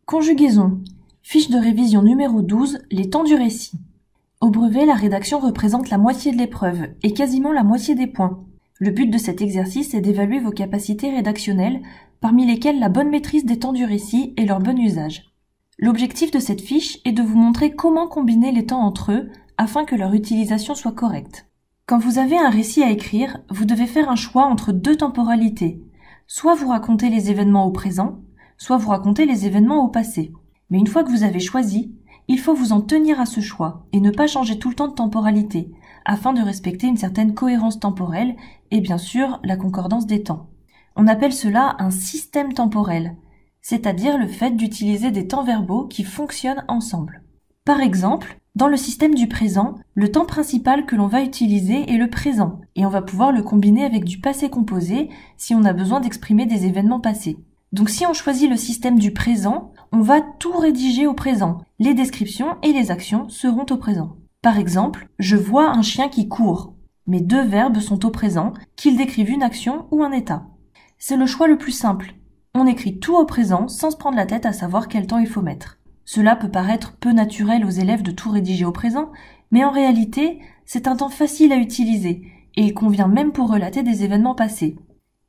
Conjugaison. Fiche de révision numéro 12, les temps du récit. Au brevet, la rédaction représente la moitié de l'épreuve et quasiment la moitié des points. Le but de cet exercice est d'évaluer vos capacités rédactionnelles, parmi lesquelles la bonne maîtrise des temps du récit et leur bon usage. L'objectif de cette fiche est de vous montrer comment combiner les temps entre eux afin que leur utilisation soit correcte. Quand vous avez un récit à écrire, vous devez faire un choix entre deux temporalités. Soit vous racontez les événements au présent, soit vous racontez les événements au passé. Mais une fois que vous avez choisi, il faut vous en tenir à ce choix et ne pas changer tout le temps de temporalité, afin de respecter une certaine cohérence temporelle et bien sûr la concordance des temps. On appelle cela un système temporel, c'est-à-dire le fait d'utiliser des temps verbaux qui fonctionnent ensemble. Par exemple, dans le système du présent, le temps principal que l'on va utiliser est le présent, et on va pouvoir le combiner avec du passé composé si on a besoin d'exprimer des événements passés. Donc si on choisit le système du présent, on va tout rédiger au présent. Les descriptions et les actions seront au présent. Par exemple, je vois un chien qui court. Mes deux verbes sont au présent, qu'ils décrivent une action ou un état. C'est le choix le plus simple. On écrit tout au présent sans se prendre la tête à savoir quel temps il faut mettre. Cela peut paraître peu naturel aux élèves de tout rédiger au présent, mais en réalité, c'est un temps facile à utiliser et il convient même pour relater des événements passés.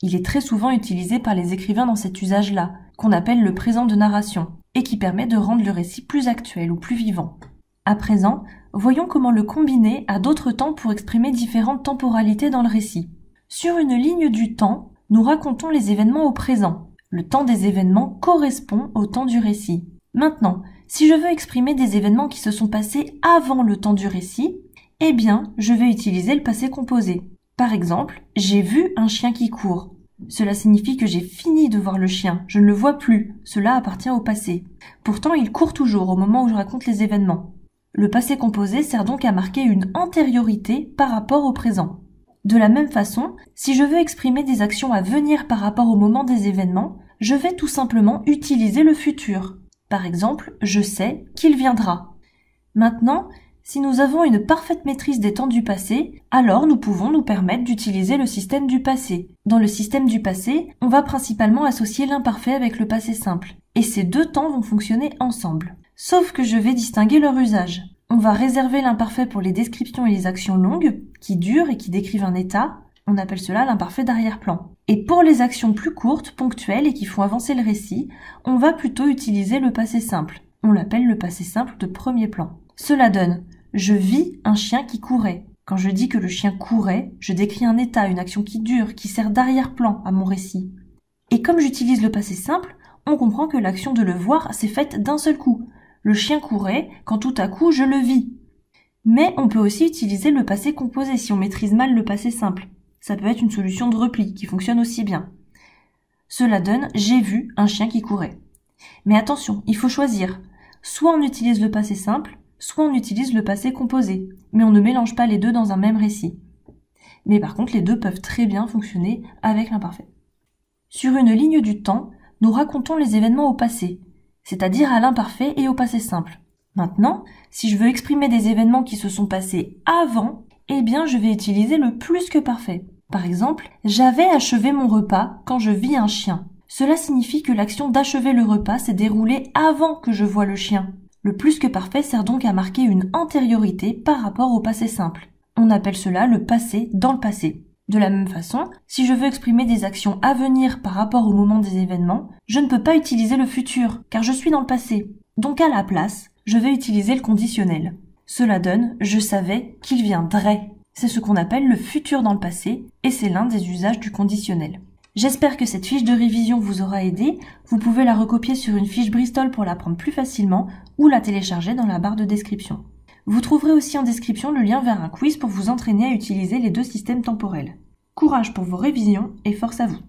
Il est très souvent utilisé par les écrivains dans cet usage-là, qu'on appelle le présent de narration, et qui permet de rendre le récit plus actuel ou plus vivant. À présent, voyons comment le combiner à d'autres temps pour exprimer différentes temporalités dans le récit. Sur une ligne du temps, nous racontons les événements au présent. Le temps des événements correspond au temps du récit. Maintenant, si je veux exprimer des événements qui se sont passés avant le temps du récit, eh bien, je vais utiliser le passé composé. Par exemple, j'ai vu un chien qui court. Cela signifie que j'ai fini de voir le chien, je ne le vois plus, cela appartient au passé. Pourtant, il court toujours au moment où je raconte les événements. Le passé composé sert donc à marquer une antériorité par rapport au présent. De la même façon, si je veux exprimer des actions à venir par rapport au moment des événements, je vais tout simplement utiliser le futur. Par exemple, je sais qu'il viendra. Maintenant, si nous avons une parfaite maîtrise des temps du passé, alors nous pouvons nous permettre d'utiliser le système du passé. Dans le système du passé, on va principalement associer l'imparfait avec le passé simple. Et ces deux temps vont fonctionner ensemble. Sauf que je vais distinguer leur usage. On va réserver l'imparfait pour les descriptions et les actions longues, qui durent et qui décrivent un état. On appelle cela l'imparfait d'arrière-plan. Et pour les actions plus courtes, ponctuelles et qui font avancer le récit, on va plutôt utiliser le passé simple. On l'appelle le passé simple de premier plan. Cela donne « Je vis un chien qui courait ». Quand je dis que le chien courait, je décris un état, une action qui dure, qui sert d'arrière-plan à mon récit. Et comme j'utilise le passé simple, on comprend que l'action de le voir s'est faite d'un seul coup. Le chien courait quand tout à coup je le vis. Mais on peut aussi utiliser le passé composé si on maîtrise mal le passé simple. Ça peut être une solution de repli qui fonctionne aussi bien. Cela donne « J'ai vu un chien qui courait ». Mais attention, il faut choisir. Soit on utilise le passé simple, soit on utilise le passé composé, mais on ne mélange pas les deux dans un même récit. Mais par contre, les deux peuvent très bien fonctionner avec l'imparfait. Sur une ligne du temps, nous racontons les événements au passé, c'est-à-dire à l'imparfait et au passé simple. Maintenant, si je veux exprimer des événements qui se sont passés avant, eh bien je vais utiliser le plus que parfait. Par exemple, j'avais achevé mon repas quand je vis un chien. Cela signifie que l'action d'achever le repas s'est déroulée avant que je voie le chien. Le plus que parfait sert donc à marquer une antériorité par rapport au passé simple. On appelle cela le passé dans le passé. De la même façon, si je veux exprimer des actions à venir par rapport au moment des événements, je ne peux pas utiliser le futur, car je suis dans le passé. Donc à la place, je vais utiliser le conditionnel. Cela donne « je savais qu'il viendrait ». C'est ce qu'on appelle le futur dans le passé, et c'est l'un des usages du conditionnel. J'espère que cette fiche de révision vous aura aidé. Vous pouvez la recopier sur une fiche Bristol pour l'apprendre plus facilement ou la télécharger dans la barre de description. Vous trouverez aussi en description le lien vers un quiz pour vous entraîner à utiliser les deux systèmes temporels. Courage pour vos révisions et force à vous!